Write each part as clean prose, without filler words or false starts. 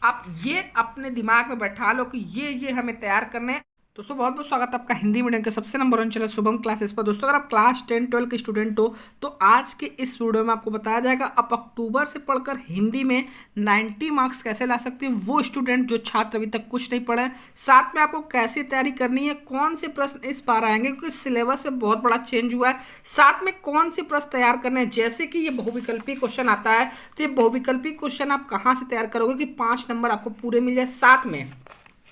आप ये अपने दिमाग में बैठा लो कि ये हमें तैयार करने हैं। दोस्तों बहुत बहुत स्वागत है आपका हिंदी मीडियम के सबसे number one channel Shubham classes पर। दोस्तों अगर आप क्लास 10-12 के स्टूडेंट हो तो आज के इस वीडियो में आपको बताया जाएगा आप अक्टूबर से पढ़कर हिंदी में 90 मार्क्स कैसे ला सकते हैं। वो स्टूडेंट जो छात्र अभी तक कुछ नहीं पढ़े हैं, साथ में आपको कैसे तैयारी करनी है, कौन से प्रश्न इस बार आएंगे क्योंकि सिलेबस में बहुत बड़ा चेंज हुआ है, साथ में कौन से प्रश्न तैयार करने हैं। जैसे कि ये बहुविकल्पी क्वेश्चन आता है तो ये बहुविकल्पी क्वेश्चन आप कहाँ से तैयार करोगे कि 5 नंबर आपको पूरे मिल जाए। साथ में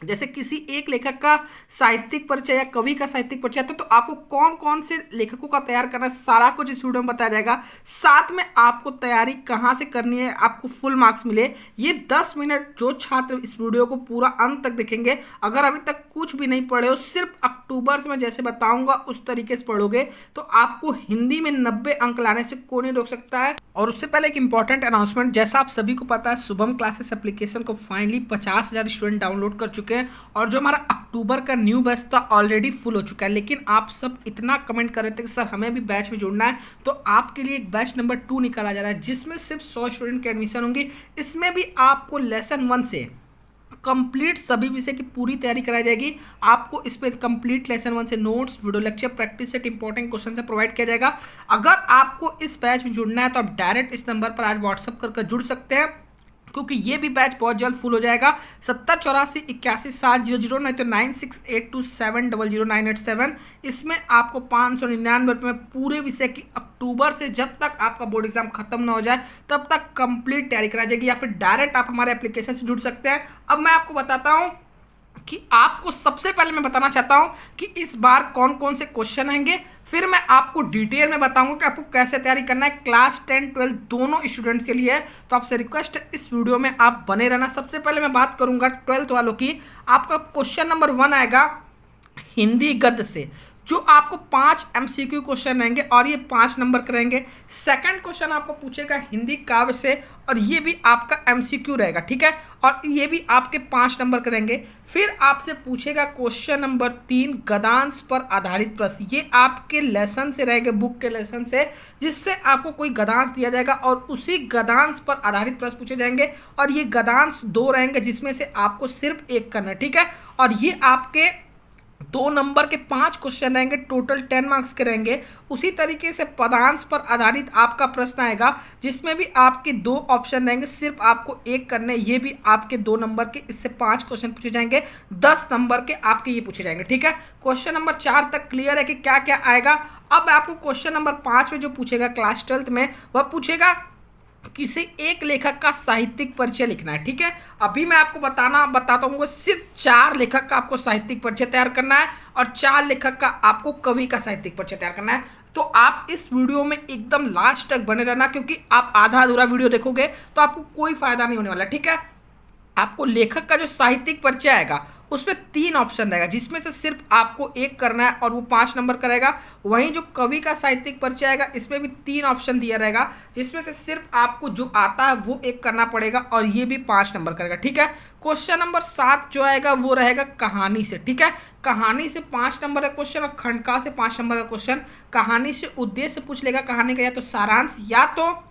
जैसे किसी एक लेखक का साहित्यिक परिचय या कवि का साहित्यिक परिचय तो आपको कौन कौन से लेखकों का तैयार करना है, सारा कुछ इस वीडियो में बताया जाएगा। साथ में आपको तैयारी कहाँ से करनी है, आपको फुल मार्क्स मिले। ये 10 मिनट जो छात्र इस वीडियो को पूरा अंत तक देखेंगे, अगर अभी तक कुछ भी नहीं पढ़े हो, सिर्फ अक्टूबर से मैं जैसे बताऊंगा उस तरीके से पढ़ोगे तो आपको हिंदी में 90 अंक लाने से कोई नहीं रोक सकता है। और उससे पहले एक इंपॉर्टेंट अनाउंसमेंट, जैसा आप सभी को पता है शुभम क्लासेस एप्लीकेशन को फाइनली 50,000 स्टूडेंट डाउनलोड कर चुके हैं और जो हमारा अक्टूबर का न्यू बैच था ऑलरेडी फुल हो चुका है। लेकिन आप सब इतना कमेंट कर रहे थे कि सर हमें भी बैच में जुड़ना है, तो आपके लिए एक बैच नंबर 2 निकाला जा रहा है जिसमें सिर्फ 100 स्टूडेंट की एडमिशन होंगी। इसमें भी आपको लेसन 1 से कंप्लीट सभी विषय की पूरी तैयारी कराई जाएगी। आपको इसमें कंप्लीट लेसन 1 से notes, video lecture, practice set, important question से प्रोवाइड किया जाएगा। अगर आपको इस बैच में जुड़ना है तो आप डायरेक्ट इस नंबर पर आज व्हाट्सअप करके जुड़ सकते हैं क्योंकि ये भी बैच बहुत जल्द फुल हो जाएगा। 70848170 नहीं तो 9682700987। इसमें आपको 599 रुपये में पूरे विषय की अक्टूबर से जब तक आपका बोर्ड एग्जाम खत्म ना हो जाए तब तक कंप्लीट तैयारी कराई जाएगी, या फिर डायरेक्ट आप हमारे एप्लीकेशन से जुड़ सकते हैं। अब मैं आपको बताता हूँ कि आपको सबसे पहले मैं बताना चाहता हूं कि इस बार कौन कौन से क्वेश्चन आएंगे, फिर मैं आपको डिटेल में बताऊंगा कि आपको कैसे तैयारी करना है। क्लास 10-12 दोनों स्टूडेंट्स के लिए है, तो आपसे रिक्वेस्ट है इस वीडियो में आप बने रहना। सबसे पहले मैं बात करूंगा 12th वालों की। आपका क्वेश्चन नंबर 1 आएगा हिंदी गद्य से, जो आपको 5 MCQ क्वेश्चन रहेंगे और ये 5 नंबर के रहेंगे। सेकंड क्वेश्चन आपको पूछेगा हिंदी काव्य से और ये भी आपका MCQ रहेगा, ठीक है, और ये भी आपके 5 नंबर के रहेंगे। फिर आपसे पूछेगा क्वेश्चन नंबर 3 गद्यांश पर आधारित प्रश्न, ये आपके लेसन से रहेंगे, बुक के लेसन से, जिससे आपको कोई गद्यांश दिया जाएगा और उसी गद्यांश पर आधारित प्रश्न पूछे जाएंगे और ये गद्यांश 2 रहेंगे जिसमें से आपको सिर्फ 1 करना है, ठीक है। और ये आपके 2 नंबर के 5 क्वेश्चन रहेंगे, टोटल 10 मार्क्स के रहेंगे। उसी तरीके से पदांश पर आधारित आपका प्रश्न आएगा जिसमें भी आपके 2 ऑप्शन रहेंगे, सिर्फ आपको 1 करने, ये भी आपके 2 नंबर के, इससे 5 क्वेश्चन पूछे जाएंगे, 10 नंबर के आपके ये पूछे जाएंगे, ठीक है। क्वेश्चन नंबर 4 तक क्लियर है कि क्या क्या आएगा। अब आपको क्वेश्चन नंबर 5 में जो पूछेगा क्लास 12th में, वह पूछेगा किसी एक लेखक का साहित्यिक परिचय लिखना है, ठीक है। अभी मैं आपको बताता हूँ सिर्फ 4 लेखक का आपको साहित्यिक परिचय तैयार करना है और 4 लेखक का आपको कवि का साहित्यिक परिचय तैयार करना है। तो आप इस वीडियो में एकदम लास्ट तक बने रहना, क्योंकि आप आधा अधूरा वीडियो देखोगे तो आपको कोई फायदा नहीं होने वाला, ठीक है। आपको लेखक का जो साहित्यिक परिचय आएगा उसमें 3 ऑप्शन रहेगा जिसमें से सिर्फ आपको 1 करना है और वो 5 नंबर का रहेगा। वहीं जो कवि का साहित्यिक परिचय आएगा इसमें भी 3 ऑप्शन दिया रहेगा जिसमें से सिर्फ आपको जो आता है वो 1 करना पड़ेगा और ये भी 5 नंबर का रहेगा, ठीक है। क्वेश्चन नंबर 7 जो आएगा वो रहेगा कहानी से, ठीक है। कहानी से 5 नंबर का क्वेश्चन और खंडका से 5 नंबर का क्वेश्चन। कहानी से उद्देश्य पूछ लेगा कहानी का, या तो सारांश, या तो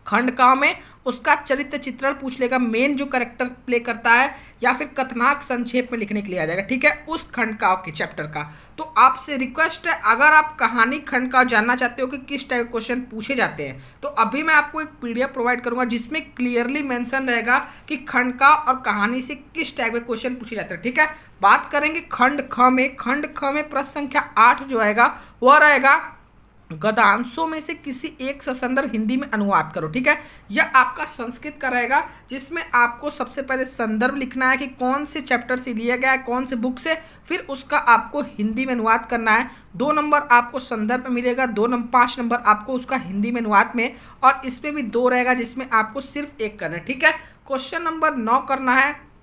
खंडका में उसका चरित्र चित्रण पूछ लेगा, मेन जो करेक्टर प्ले करता है, या फिर कथनाक संक्षेप में लिखने के लिए आ जाएगा, ठीक है, उस खंडका के चैप्टर का। तो आपसे रिक्वेस्ट है, अगर आप कहानी खंडका जानना चाहते हो कि किस टाइप के क्वेश्चन पूछे जाते हैं, तो अभी मैं आपको एक PDF प्रोवाइड करूंगा जिसमें क्लियरली मेंशन रहेगा कि खंडका और कहानी से किस टाइप के क्वेश्चन पूछे जाते हैं, ठीक है। बात करेंगे खंड ख में प्रश्न संख्या 8 जो आएगा वह रहेगा गद्यांशों में से किसी एक से संदर्भ हिंदी में अनुवाद करो, ठीक है। यह आपका संस्कृत का रहेगा जिसमें आपको सबसे पहले संदर्भ लिखना है कि कौन से चैप्टर से लिया गया है, कौन से बुक से, फिर उसका आपको हिंदी में अनुवाद करना है। 2 नंबर आपको संदर्भ में मिलेगा, 5 नंबर आपको उसका हिंदी में अनुवाद में, और इसमें भी 2 रहेगा जिसमें आपको सिर्फ 1 करना है, ठीक है। क्वेश्चन नंबर 9 करना है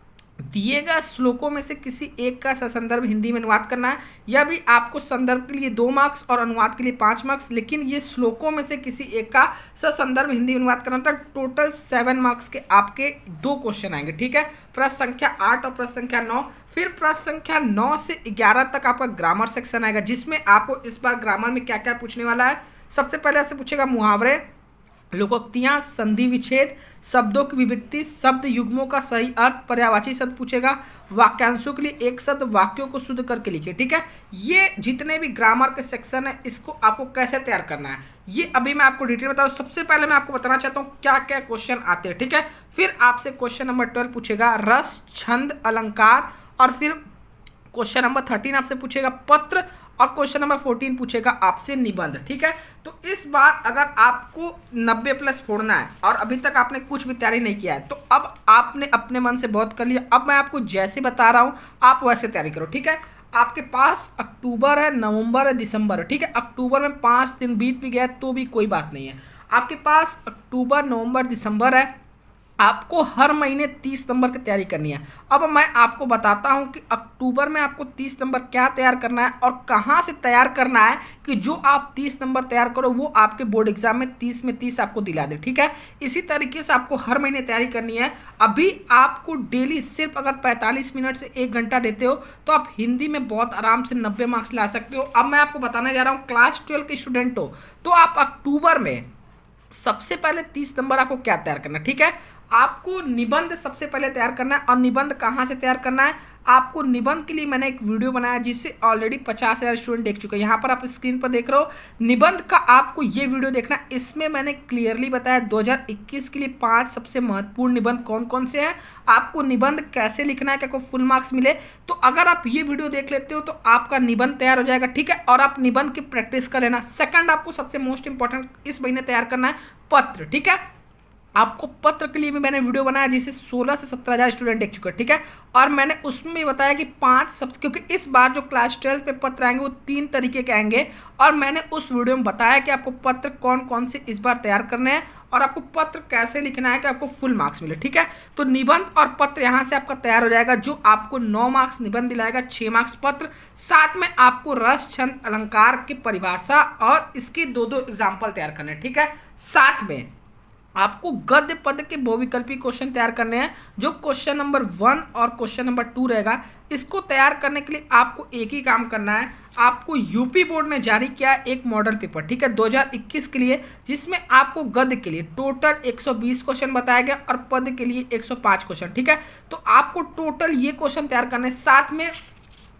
दिए गए श्लोकों में से किसी एक का ससंदर्भ हिंदी में अनुवाद करना है। यह भी आपको संदर्भ के लिए 2 मार्क्स और अनुवाद के लिए 5 मार्क्स, लेकिन ये श्लोकों में से किसी एक का ससंदर्भ हिंदी में अनुवाद करना था। टोटल 7 मार्क्स के आपके 2 क्वेश्चन आएंगे, ठीक है। प्रश्न संख्या 8 और प्रश्न संख्या 9। फिर प्रश्न संख्या 9 से 11 तक आपका ग्रामर सेक्शन आएगा जिसमें आपको इस बार ग्रामर में क्या क्या पूछने वाला है। सबसे पहले आपसे पूछेगा मुहावरे, लोकोक्तियां, संधि विच्छेद, शब्दों की विभक्ति, शब्द युग्मों का सही अर्थ, पर्यायवाची शब्द पूछेगा, वाक्यांशों के लिए एक शब्द, वाक्यों को शुद्ध करके लिखिए। ठीक है, ये जितने भी ग्रामर के सेक्शन है इसको आपको कैसे तैयार करना है ये अभी मैं आपको डिटेल बताऊँ। सबसे पहले मैं आपको बताना चाहता हूँ क्या क्या क्वेश्चन आते हैं। ठीक है, फिर आपसे क्वेश्चन नंबर 12 पूछेगा रस, छंद, अलंकार, और फिर क्वेश्चन नंबर 13 आपसे पूछेगा पत्र, और क्वेश्चन नंबर 14 पूछेगा आपसे निबंध। ठीक है, तो इस बार अगर आपको 90 प्लस फोड़ना है और अभी तक आपने कुछ भी तैयारी नहीं किया है तो अब आपने अपने मन से बहुत कर लिया। अब मैं आपको जैसे बता रहा हूँ आप वैसे तैयारी करो। ठीक है, आपके पास अक्टूबर है, नवंबर है, दिसंबर है। ठीक है, अक्टूबर में 5 दिन बीत भी गया तो भी कोई बात नहीं है। आपके पास अक्टूबर, नवंबर, दिसंबर है। आपको हर महीने 30 नंबर की तैयारी करनी है। अब मैं आपको बताता हूं कि अक्टूबर में आपको 30 नंबर क्या तैयार करना है और कहां से तैयार करना है कि जो आप 30 नंबर तैयार करो वो आपके बोर्ड एग्जाम में 30 में 30 आपको दिला दे। ठीक है, इसी तरीके से आपको हर महीने तैयारी करनी है। अभी आपको डेली सिर्फ अगर 45 मिनट से 1 घंटा देते हो तो आप हिंदी में बहुत आराम से 90 मार्क्स ला सकते हो। अब मैं आपको बताने जा रहा हूँ क्लास 12 के स्टूडेंट हो तो आप अक्टूबर में सबसे पहले 30 नंबर आपको क्या तैयार करना है। ठीक है, आपको निबंध सबसे पहले तैयार करना है। और निबंध कहाँ से तैयार करना है, आपको निबंध के लिए मैंने एक वीडियो बनाया जिससे ऑलरेडी 50,000 स्टूडेंट देख चुके हैं। यहाँ पर आप स्क्रीन पर देख रहे हो निबंध का, आपको ये वीडियो देखना है। इसमें मैंने क्लियरली बताया 2021 के लिए 5 सबसे महत्वपूर्ण निबंध कौन कौन से हैं, आपको निबंध कैसे लिखना है कि आपको फुल मार्क्स मिले। तो अगर आप ये वीडियो देख लेते हो तो आपका निबंध तैयार हो जाएगा। ठीक है, और आप निबंध की प्रैक्टिस कर लेना। सेकंड, आपको सबसे मोस्ट इंपॉर्टेंट इस महीने तैयार करना है पत्र। ठीक है, आपको पत्र के लिए भी मैंने वीडियो बनाया जिसे 16 से 17,000 स्टूडेंट देख चुके हैं। ठीक है, और मैंने उसमें भी बताया कि 5 सब, क्योंकि इस बार जो क्लास 12 पे पत्र आएंगे वो 3 तरीके के आएंगे और मैंने उस वीडियो में बताया कि आपको पत्र कौन कौन से इस बार तैयार करने हैं और आपको पत्र कैसे लिखना है कि आपको फुल मार्क्स मिले। ठीक है, तो निबंध और पत्र यहाँ से आपका तैयार हो जाएगा जो आपको 9 मार्क्स निबंध दिलाएगा, 6 मार्क्स पत्र। साथ में आपको रस, छंद, अलंकार की परिभाषा और इसके 2-2 एग्जाम्पल तैयार करने हैं। ठीक है, साथ में आपको गद्य पद के बहुविकल्पी क्वेश्चन तैयार करने हैं जो क्वेश्चन नंबर 1 और क्वेश्चन नंबर 2 रहेगा। इसको तैयार करने के लिए आपको एक ही काम करना है, आपको यूपी बोर्ड ने जारी किया एक मॉडल पेपर। ठीक है, 2021 के लिए, जिसमें आपको गद्य के लिए टोटल 120 क्वेश्चन बताया गया और पद के लिए 105 क्वेश्चन। ठीक है, तो आपको टोटल ये क्वेश्चन तैयार करने, साथ में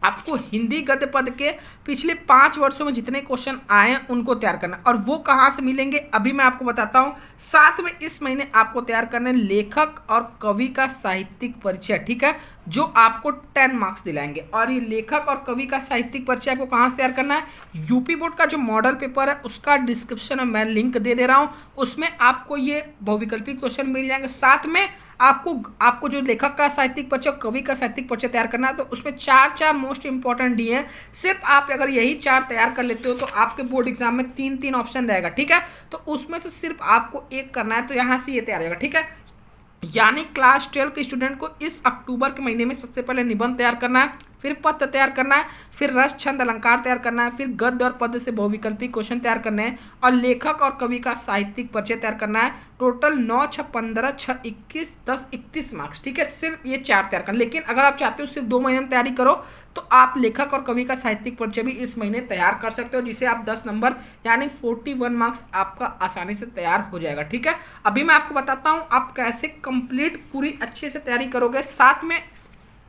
आपको हिंदी गद्य पद के पिछले 5 वर्षों में जितने क्वेश्चन आए हैं उनको तैयार करना, और वो कहाँ से मिलेंगे अभी मैं आपको बताता हूँ। साथ में इस महीने आपको तैयार करना है लेखक और कवि का साहित्यिक परिचय। ठीक है, जो आपको 10 मार्क्स दिलाएंगे। और ये लेखक और कवि का साहित्यिक परिचय आपको कहाँ से तैयार करना है, यूपी बोर्ड का जो मॉडल पेपर है उसका डिस्क्रिप्शन में मैं लिंक दे रहा हूँ, उसमें आपको ये बहुविकल्पी क्वेश्चन मिल जाएंगे। साथ में आपको जो लेखक का साहित्यिक परिचय, कवि का साहित्यिक परिचय तैयार करना है तो उसमें 4 मोस्ट इंपॉर्टेंट दिए हैं। सिर्फ आप अगर यही 4 तैयार कर लेते हो तो आपके बोर्ड एग्जाम में 3-3 ऑप्शन रहेगा। ठीक है, तो उसमें से सिर्फ आपको एक करना है, तो यहाँ से ये तैयार होगा। ठीक है, यानी क्लास 12 के स्टूडेंट को इस अक्टूबर के महीने में सबसे पहले निबंध तैयार करना है, फिर पत्र तैयार करना है, फिर रस, छंद, अलंकार तैयार करना है, फिर गद्य और पद्य से बहुविकल्पी क्वेश्चन तैयार करने हैं और लेखक और कवि का साहित्यिक परिचय तैयार करना है। Total 9, 6, 15, 6, 21, 10, 31 marks. ठीक है, सिर्फ ये 4 तैयार करना। लेकिन अगर आप चाहते हो सिर्फ 2 महीने में तैयारी करो तो आप लेखक और कवि का साहित्यिक परिचय भी इस महीने तैयार कर सकते हो, जिसे आप 10 नंबर यानी 41 मार्क्स आपका आसानी से तैयार हो जाएगा। ठीक है, अभी मैं आपको बताता हूँ आप कैसे कंप्लीट पूरी अच्छे से तैयारी करोगे। साथ में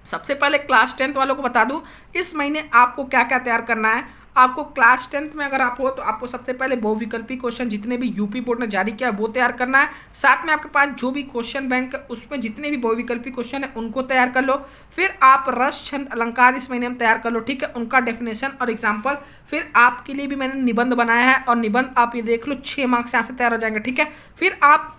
सबसे पहले क्लास 10 वालों को बता दूं इस महीने आपको क्या क्या तैयार करना है। आपको क्लास 10 में अगर आप हो तो आपको सबसे पहले बहुविकल्पी क्वेश्चन जितने भी यूपी बोर्ड ने जारी किया है वो तैयार करना है। साथ में आपके पास जो भी क्वेश्चन बैंक है उसमें जितने भी बहुविकल्पी क्वेश्चन है उनको तैयार कर लो। फिर आप रस, छंद, अलंकार इस महीने में तैयार कर लो। ठीक है, उनका डेफिनेशन और एग्जाम्पल। फिर आपके लिए भी मैंने निबंध बनाया है और निबंध आप ये देख लो 6 मार्क्स यहाँ से तैयार हो जाएंगे। ठीक है, फिर आप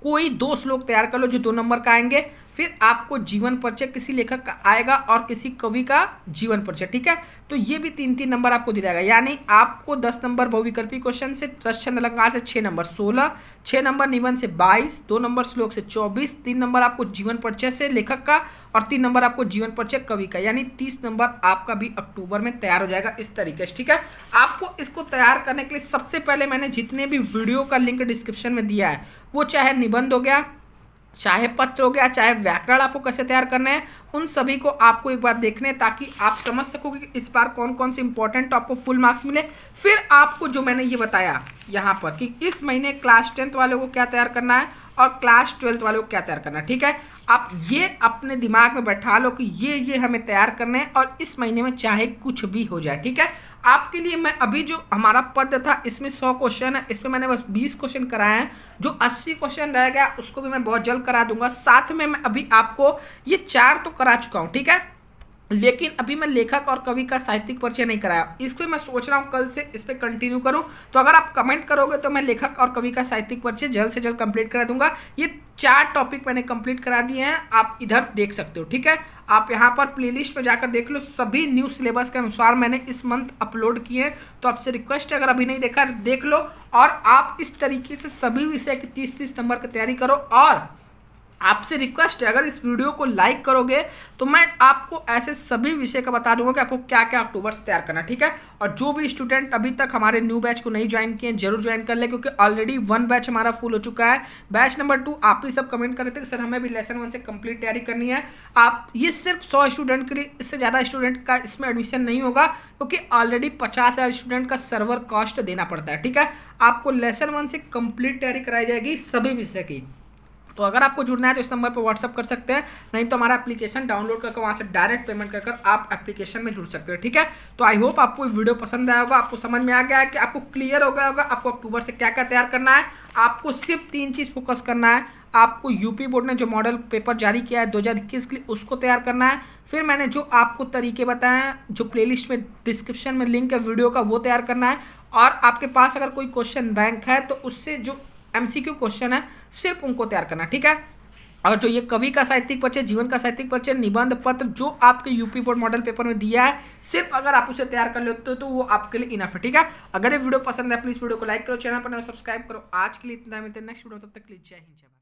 कोई 2 श्लोक तैयार कर लो जो 2 नंबर का आएंगे। फिर आपको जीवन परिचय किसी लेखक का आएगा और किसी कवि का जीवन परिचय। ठीक है, तो ये भी 3-3 नंबर आपको दिया जाएगा, यानी आपको 10 नंबर बहुविकल्पी क्वेश्चन से, रस, छंद, अलंकार से 6 नंबर 16, 6 नंबर निबंध से 22, 2 नंबर श्लोक से 24, 3 नंबर आपको जीवन परिचय से लेखक का और 3 नंबर आपको जीवन परिचय कवि का, यानी 30 नंबर आपका भी अक्टूबर में तैयार हो जाएगा इस तरीके से। ठीक है, आपको इसको तैयार करने के लिए सबसे पहले मैंने जितने भी वीडियो का लिंक डिस्क्रिप्शन में दिया है वो चाहे निबंध हो गया, चाहे पत्र हो गया, चाहे व्याकरण आपको कैसे तैयार करने हैं, उन सभी को आपको एक बार देखने हैं ताकि आप समझ सकोगे कि इस बार कौन कौन से इंपॉर्टेंट आपको फुल मार्क्स मिले। फिर आपको जो मैंने ये बताया यहाँ पर कि इस महीने क्लास 10th वालों को क्या तैयार करना है और क्लास 12th वालों को क्या तैयार करना है, ठीक है। आप ये अपने दिमाग में बैठा लो कि ये हमें तैयार करने हैं और इस महीने में चाहे कुछ भी हो जाए, ठीक है। आपके लिए मैं अभी जो हमारा पद था इसमें 100 क्वेश्चन है, इसमें मैंने बस 20 क्वेश्चन कराए हैं। जो 80 क्वेश्चन रह गया उसको भी मैं बहुत जल्द करा दूंगा। साथ में मैं अभी आपको ये 4 तो करा चुका हूँ, ठीक है, लेकिन अभी मैं लेखक और कवि का साहित्यिक परिचय नहीं कराया। इसको मैं सोच रहा हूँ कल से इस पर कंटिन्यू करूँ। तो अगर आप कमेंट करोगे तो मैं लेखक और कवि का साहित्यिक परिचय जल्द से जल्द कंप्लीट करा दूंगा। ये 4 टॉपिक मैंने कंप्लीट करा दिए हैं, आप इधर देख सकते हो, ठीक है। आप यहाँ पर प्लेलिस्ट में जाकर देख लो, सभी न्यू सिलेबस के अनुसार मैंने इस मंथ अपलोड किए हैं। तो आपसे रिक्वेस्ट है, अगर अभी नहीं देखा देख लो और आप इस तरीके से सभी विषय की 30-30 नंबर की तैयारी करो। और आपसे रिक्वेस्ट है, अगर इस वीडियो को लाइक करोगे तो मैं आपको ऐसे सभी विषय का बता दूंगा कि आपको क्या क्या अक्टूबर से तैयार करना, ठीक है। और जो भी स्टूडेंट अभी तक हमारे न्यू बैच को नहीं ज्वाइन किए जरूर ज्वाइन कर ले, क्योंकि ऑलरेडी 1 बैच हमारा फुल हो चुका है। बैच नंबर 2 आप ही सब कमेंट कर रहे थे कि सर हमें भी लेसन 1 से कंप्लीट तैयारी करनी है। आप ये सिर्फ 100 स्टूडेंट के लिए, इससे ज़्यादा स्टूडेंट का इसमें एडमिशन नहीं होगा, क्योंकि ऑलरेडी 50,000 स्टूडेंट का सर्वर कॉस्ट देना पड़ता है, ठीक है। आपको लेसन 1 से कंप्लीट तैयारी कराई जाएगी सभी विषय की। तो अगर आपको जुड़ना है तो इस नंबर पर व्हाट्सअप कर सकते हैं, नहीं तो हमारा एप्लीकेशन डाउनलोड करके वहाँ से डायरेक्ट पेमेंट कर आप एप्लीकेशन में जुड़ सकते हो, ठीक है। तो आई होप आपको वीडियो पसंद आया होगा, आपको समझ में आ गया है कि आपको क्लियर हो गया होगा आपको अक्टूबर से क्या क्या तैयार करना है। आपको सिर्फ 3 चीज़ फोकस करना है। आपको यूपी बोर्ड ने जो मॉडल पेपर जारी किया है 2021 के लिए, उसको तैयार करना है। फिर मैंने जो आपको तरीके बताए हैं, जो प्लेलिस्ट में डिस्क्रिप्शन में लिंक है वीडियो का, वो तैयार करना है। और आपके पास अगर कोई क्वेश्चन बैंक है तो उससे जो MCQ क्वेश्चन है सिर्फ उनको तैयार करना, ठीक है। और जो ये कवि का साहित्यिक परिचय, जीवन का साहित्यिक परिचय, निबंध पत्र जो आपके यूपी बोर्ड मॉडल पेपर में दिया है, सिर्फ अगर आप उसे तैयार कर लेते हो तो वो आपके लिए इनफ है, ठीक है। अगर ये वीडियो पसंद है प्लीज वीडियो को लाइक करो, चैनल पर सब्सक्राइब करो। आज के लिए इतना, मिलते हैं नेक्स्ट वीडियो, तब तक के लिए जय हिंद।